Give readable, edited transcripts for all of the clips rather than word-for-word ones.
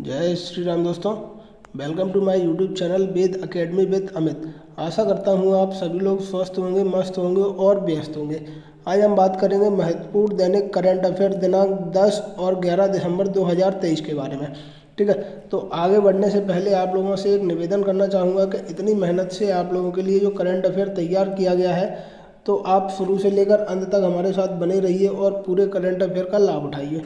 जय श्री राम दोस्तों। Welcome to my YouTube channel Ved academy with Amit. आशा करता हूँ आप सभी लोग स्वस्थ होंगे, मस्त होंगे और व्यस्त होंगे। आज हम बात करेंगे महत्वपूर्ण दैनिक करंट अफेयर दिनांक 10 और 11 दिसंबर 2023 के बारे में। ठीक है, तो आगे बढ़ने से पहले आप लोगों से एक निवेदन करना चाहूँगा कि इतनी मेहनत से आप लोगों के लिए जो करंट अफेयर तैयार किया गया है, तो आप शुरू से लेकर अंत तक हमारे साथ बने रहिए और पूरे करंट अफेयर का लाभ उठाइए।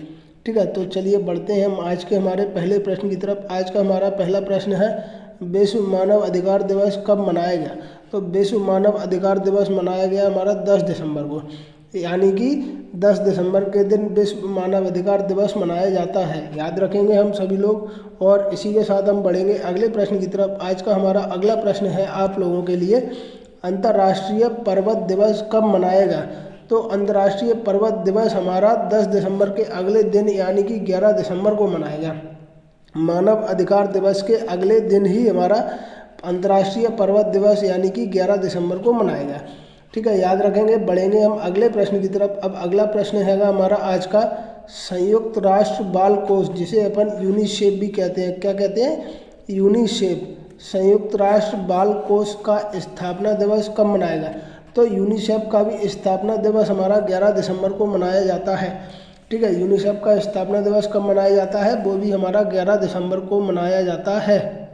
ठीक है, तो चलिए बढ़ते हैं हम आज के हमारे पहले प्रश्न की तरफ। आज का हमारा पहला प्रश्न है, विश्व मानव अधिकार दिवस कब मनाया गया? तो विश्व मानव अधिकार दिवस मनाया गया हमारा 10 दिसंबर को, यानी कि 10 दिसंबर के दिन विश्व मानव अधिकार दिवस मनाया जाता है। याद रखेंगे हम सभी लोग, और इसी के साथ हम बढ़ेंगे अगले प्रश्न की तरफ। आज का हमारा अगला प्रश्न है आप लोगों के लिए, अंतर्राष्ट्रीय पर्वत दिवस कब मनाएगा? तो अंतर्राष्ट्रीय पर्वत दिवस हमारा 10 दिसंबर के अगले दिन यानी कि 11 दिसंबर को मनाएगा। मानव अधिकार दिवस के अगले दिन ही हमारा अंतर्राष्ट्रीय पर्वत दिवस यानी कि 11 दिसंबर को मनाएगा। ठीक है, याद रखेंगे। बढ़ेंगे हम अगले प्रश्न की तरफ। अब अगला प्रश्न है हमारा आज का, संयुक्त राष्ट्र बाल कोष जिसे अपन यूनिसेफ भी कहते हैं, क्या कहते हैं? यूनिसेफ, संयुक्त राष्ट्र बाल कोष का स्थापना दिवस कब मनाएगा? तो यूनिसेफ का भी स्थापना दिवस हमारा 11 दिसंबर को मनाया जाता है। ठीक है, यूनिसेफ का स्थापना दिवस कब मनाया जाता है? वो भी हमारा 11 दिसंबर को मनाया जाता है।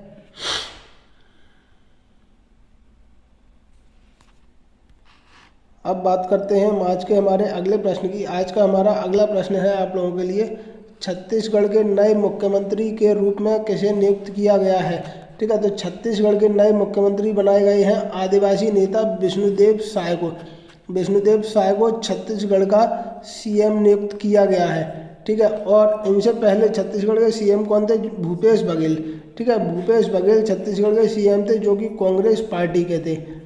अब बात करते हैं हम आज के हमारे अगले प्रश्न की। आज का हमारा अगला प्रश्न है आप लोगों के लिए, छत्तीसगढ़ के नए मुख्यमंत्री के रूप में किसे नियुक्त किया गया है? ठीक है, तो छत्तीसगढ़ के नए मुख्यमंत्री बनाए गए हैं आदिवासी नेता विष्णुदेव साय को। विष्णुदेव साय को छत्तीसगढ़ का सीएम नियुक्त किया गया है। ठीक है, और इनसे पहले छत्तीसगढ़ के सीएम कौन थे? भूपेश बघेल। ठीक है, भूपेश बघेल छत्तीसगढ़ के सीएम थे, जो कि कांग्रेस पार्टी के थे।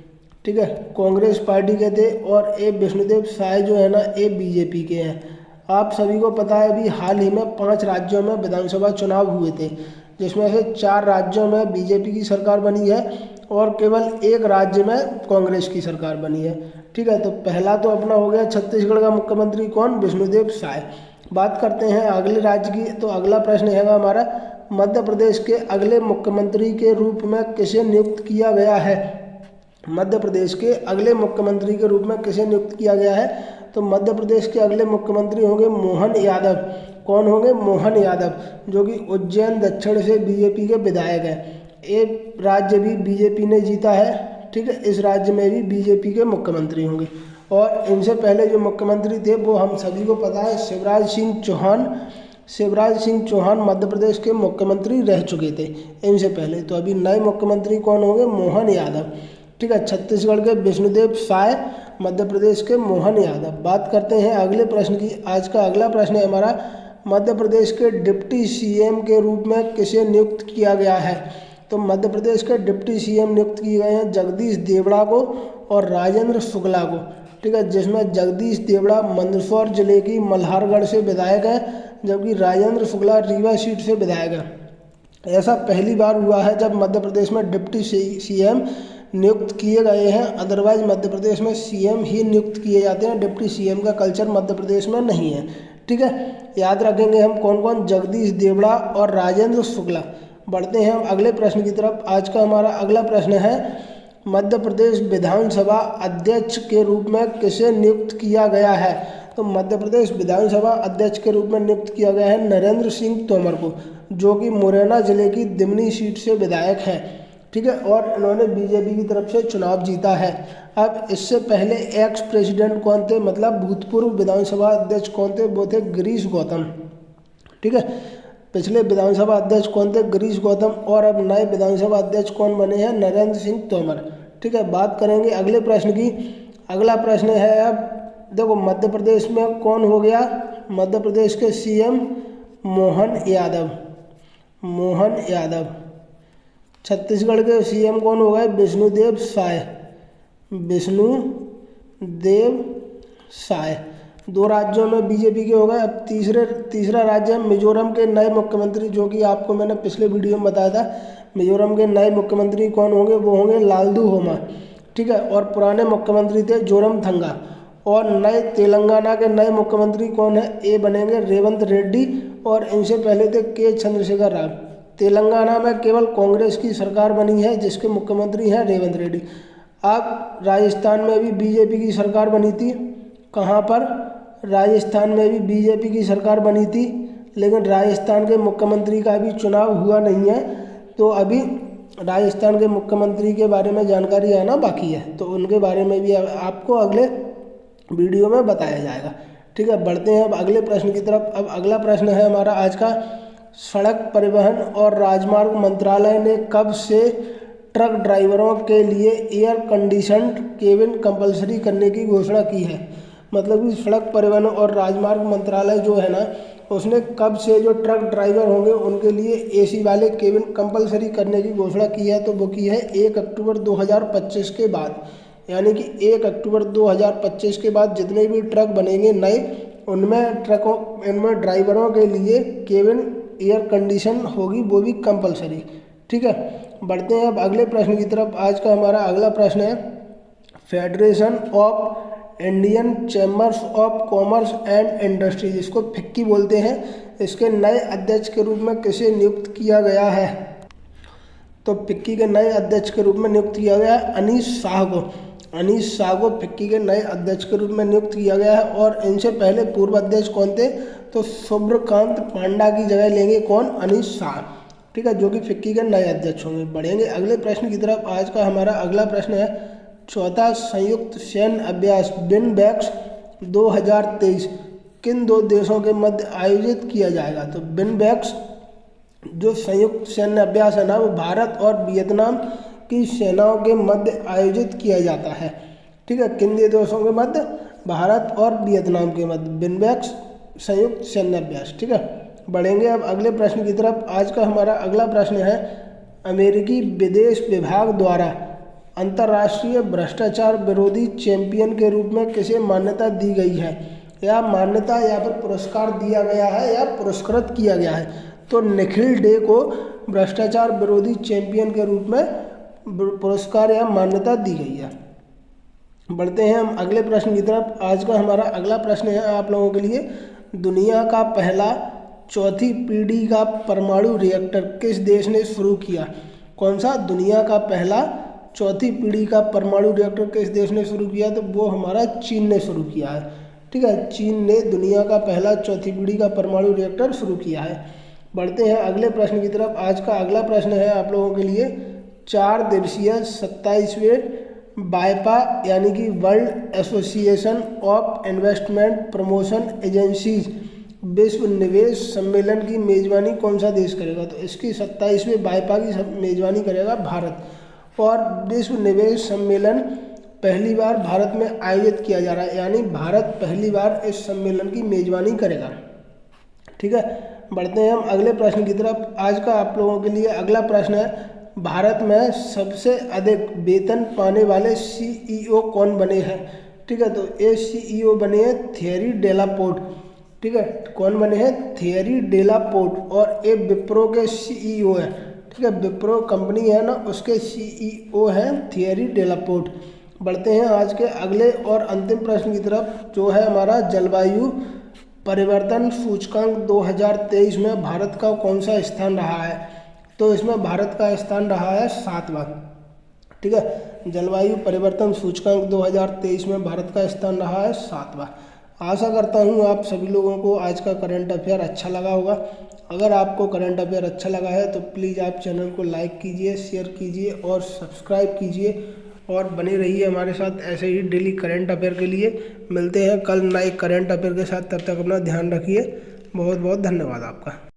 ठीक है, कांग्रेस पार्टी के थे। और ये विष्णुदेव साय जो है ना, ये बीजेपी के हैं। आप सभी को पता है अभी हाल ही में 5 राज्यों में विधानसभा चुनाव हुए थे, जिसमें से 4 राज्यों में बीजेपी की सरकार बनी है और केवल 1 राज्य में कांग्रेस की सरकार बनी है। ठीक है, तो पहला तो अपना हो गया छत्तीसगढ़ का मुख्यमंत्री कौन? विष्णुदेव साय। बात करते हैं अगले राज्य की। तो अगला प्रश्न है हमारा, मध्य प्रदेश के अगले मुख्यमंत्री के रूप में किसे नियुक्त किया गया है? मध्य प्रदेश के अगले मुख्यमंत्री के रूप में किसे नियुक्त किया गया है? तो मध्य प्रदेश के अगले मुख्यमंत्री होंगे मोहन यादव। कौन होंगे? मोहन यादव, जो कि उज्जैन दक्षिण से बीजेपी के विधायक हैं। एक राज्य भी बीजेपी ने जीता है। ठीक है, इस राज्य में भी बीजेपी के मुख्यमंत्री होंगे। और इनसे पहले जो मुख्यमंत्री थे वो हम सभी को पता है, शिवराज सिंह चौहान। शिवराज सिंह चौहान मध्य प्रदेश के मुख्यमंत्री रह चुके थे इनसे पहले। तो अभी नए मुख्यमंत्री कौन होंगे? मोहन यादव। ठीक है, छत्तीसगढ़ के विष्णुदेव साय, मध्य प्रदेश के मोहन यादव। बात करते हैं अगले प्रश्न की। आज का अगला प्रश्न है हमारा, मध्य प्रदेश के डिप्टी सीएम के रूप में किसे नियुक्त किया गया है? तो मध्य प्रदेश के डिप्टी सीएम नियुक्त किए गए हैं जगदीश देवड़ा को और राजेंद्र शुक्ला को। ठीक है, जिसमें जगदीश देवड़ा मंदसौर जिले की मल्हारगढ़ से विधायक है, जबकि राजेंद्र शुक्ला रीवा सीट से विधायक है। ऐसा पहली बार हुआ है जब मध्य प्रदेश में डिप्टी सीएम नियुक्त किए गए हैं। अदरवाइज मध्य प्रदेश में सीएम ही नियुक्त किए जाते हैं, डिप्टी सीएम का कल्चर मध्य प्रदेश में नहीं है। ठीक है, याद रखेंगे हम कौन कौन? जगदीश देवड़ा और राजेंद्र शुक्ला। बढ़ते हैं हम अगले प्रश्न की तरफ। आज का हमारा अगला प्रश्न है, मध्य प्रदेश विधानसभा अध्यक्ष के रूप में किसे नियुक्त किया गया है? तो मध्य प्रदेश विधानसभा अध्यक्ष के रूप में नियुक्त किया गया है नरेंद्र सिंह तोमर को, जो कि मुरैना जिले की दिमनी सीट से विधायक है। ठीक है, और इन्होंने बीजेपी की तरफ से चुनाव जीता है। अब इससे पहले एक्स प्रेसिडेंट कौन थे, मतलब भूतपूर्व विधानसभा अध्यक्ष कौन थे? वो थे गिरीश गौतम। ठीक है, पिछले विधानसभा अध्यक्ष कौन थे? गिरीश गौतम। और अब नए विधानसभा अध्यक्ष कौन बने हैं? नरेंद्र सिंह तोमर। ठीक है, बात करेंगे अगले प्रश्न की। अगला प्रश्न है, अब देखो मध्य प्रदेश में कौन हो गया? मध्य प्रदेश के सीएम मोहन यादव। मोहन यादव। छत्तीसगढ़ के सीएम कौन हो गए? विष्णुदेव साय। विष्णुदेव साय। 2 राज्यों में बीजेपी के हो गए। अब तीसरा राज्य मिजोरम के नए मुख्यमंत्री, जो कि आपको मैंने पिछले वीडियो में बताया था। मिजोरम के नए मुख्यमंत्री कौन होंगे? वो होंगे लालदू होमा। ठीक है, और पुराने मुख्यमंत्री थे जोरमथंगा। और नए तेलंगाना के नए मुख्यमंत्री कौन है? ए बनेंगे रेवंत रेड्डी, और इनसे पहले थे के चंद्रशेखर राव। तेलंगाना में केवल कांग्रेस की सरकार बनी है जिसके मुख्यमंत्री हैं रेवंत रेड्डी। अब राजस्थान में भी बीजेपी की सरकार बनी थी। कहाँ पर? राजस्थान में भी बीजेपी की सरकार बनी थी, लेकिन राजस्थान के मुख्यमंत्री का अभी चुनाव हुआ नहीं है, तो अभी राजस्थान के मुख्यमंत्री के बारे में जानकारी आना बाकी है, तो उनके बारे में भी आपको अगले वीडियो में बताया जाएगा। ठीक है, बढ़ते हैं अब अगले प्रश्न की तरफ। अब अगला प्रश्न है हमारा आज का, सड़क परिवहन और राजमार्ग मंत्रालय ने कब से ट्रक ड्राइवरों के लिए एयर कंडीशन्ड केबिन कंपलसरी करने की घोषणा की है? मतलब कि सड़क परिवहन और राजमार्ग मंत्रालय जो है ना, उसने कब से जो ट्रक ड्राइवर होंगे उनके लिए एसी वाले केबिन कंपलसरी करने की घोषणा की है? तो वो की है 1 अक्टूबर 2025 के बाद, यानी कि 1 अक्टूबर 2025 के बाद जितने भी ट्रक बनेंगे नए, इनमें ड्राइवरों के लिए केबिन एयर कंडीशन होगी, वो भी कंपलसरी। ठीक है, बढ़ते हैं अब अगले प्रश्न की तरफ। आज का हमारा अगला प्रश्न है, federation of Indian chambers of commerce and industries, इसको फिक्की बोलते हैं, इसके नए अध्यक्ष के रूप में किसे नियुक्त किया गया है? तो फिक्की के नए अध्यक्ष के रूप में नियुक्त किया गया है अनीश शाह को। अनीश शाह को फिक्की के नए अध्यक्ष के रूप में नियुक्त किया गया है, और इनसे पहले पूर्व अध्यक्ष कौन थे? तो सुब्रकांत पांडा की जगह लेंगे कौन? अनीश शाह। ठीक है, जो कि फिक्की के नए अध्यक्ष होंगे। बढ़ेंगे अगले प्रश्न की तरफ। आज का हमारा अगला प्रश्न है, चौथा संयुक्त सैन्य अभ्यास बिनबैक्स 2023 किन 2 देशों के मध्य आयोजित किया जाएगा? तो बिनबैक्स जो संयुक्त सैन्य अभ्यास है ना, वो भारत और वियतनाम की सेनाओं के मध्य आयोजित किया जाता है। ठीक है, किन 2 देशों के मध्य? भारत और वियतनाम के मध्य बिनबैक्स संयुक्त सैन्य अभ्यास। ठीक है, बढ़ेंगे अब अगले प्रश्न की तरफ। आज का हमारा अगला प्रश्न है, अमेरिकी विदेश विभाग द्वारा अंतर्राष्ट्रीय भ्रष्टाचार विरोधी चैंपियन के रूप में किसे मान्यता दी गई है? या मान्यता या फिर पुरस्कार दिया गया है या पुरस्कृत किया गया है? तो निखिल डे को भ्रष्टाचार विरोधी चैंपियन के रूप में पुरस्कार या मान्यता दी गई है। बढ़ते हैं हम अगले प्रश्न की तरफ। आज का हमारा अगला प्रश्न है आप लोगों के लिए, दुनिया का पहला 4थी पीढ़ी का परमाणु रिएक्टर किस देश ने शुरू किया? कौन सा? दुनिया का पहला 4थी पीढ़ी का परमाणु रिएक्टर किस देश ने शुरू किया? तो वो हमारा चीन ने शुरू किया है। ठीक है, चीन ने दुनिया का पहला 4थी पीढ़ी का परमाणु रिएक्टर शुरू किया है। बढ़ते हैं अगले प्रश्न की तरफ। आज का अगला प्रश्न है आप लोगों के लिए, 4 दिवसीय 27वें बाइपा यानी कि world association of investment promotion agencies विश्व निवेश सम्मेलन की मेजबानी कौन सा देश करेगा? तो इसकी 27वें बाइपा की मेजबानी करेगा भारत, और विश्व निवेश सम्मेलन पहली बार भारत में आयोजित किया जा रहा है, यानी भारत पहली बार इस सम्मेलन की मेजबानी करेगा। ठीक है, बढ़ते हैं हम अगले प्रश्न की तरफ। आज का आप लोगों के लिए अगला प्रश्न है, भारत में सबसे अधिक वेतन पाने वाले CEO कौन बने हैं? ठीक है, तो ये CEO बने हैं थियरी डेलापोर्ट। ठीक है, कौन बने हैं? थियरी डेलापोर्ट, और ये विप्रो के CEO है। ठीक है, विप्रो कंपनी है ना, उसके CEO हैं थियरी डेलापोर्ट। बढ़ते हैं आज के अगले और अंतिम प्रश्न की तरफ, जो है हमारा जलवायु परिवर्तन सूचकांक 2023 में भारत का कौन सा स्थान रहा है? तो इसमें भारत का स्थान रहा है 7वां। ठीक है, जलवायु परिवर्तन सूचकांक 2023 में भारत का स्थान रहा है 7वां। आशा करता हूँ आप सभी लोगों को आज का करंट अफेयर अच्छा लगा होगा। अगर आपको करंट अफेयर अच्छा लगा है तो प्लीज़ आप चैनल को लाइक कीजिए, शेयर कीजिए और सब्सक्राइब कीजिए, और बने रहिए हमारे साथ ऐसे ही डेली करंट अफेयर के लिए। मिलते हैं कल नए करंट अफेयर के साथ, तब तक अपना ध्यान रखिए। बहुत बहुत धन्यवाद आपका।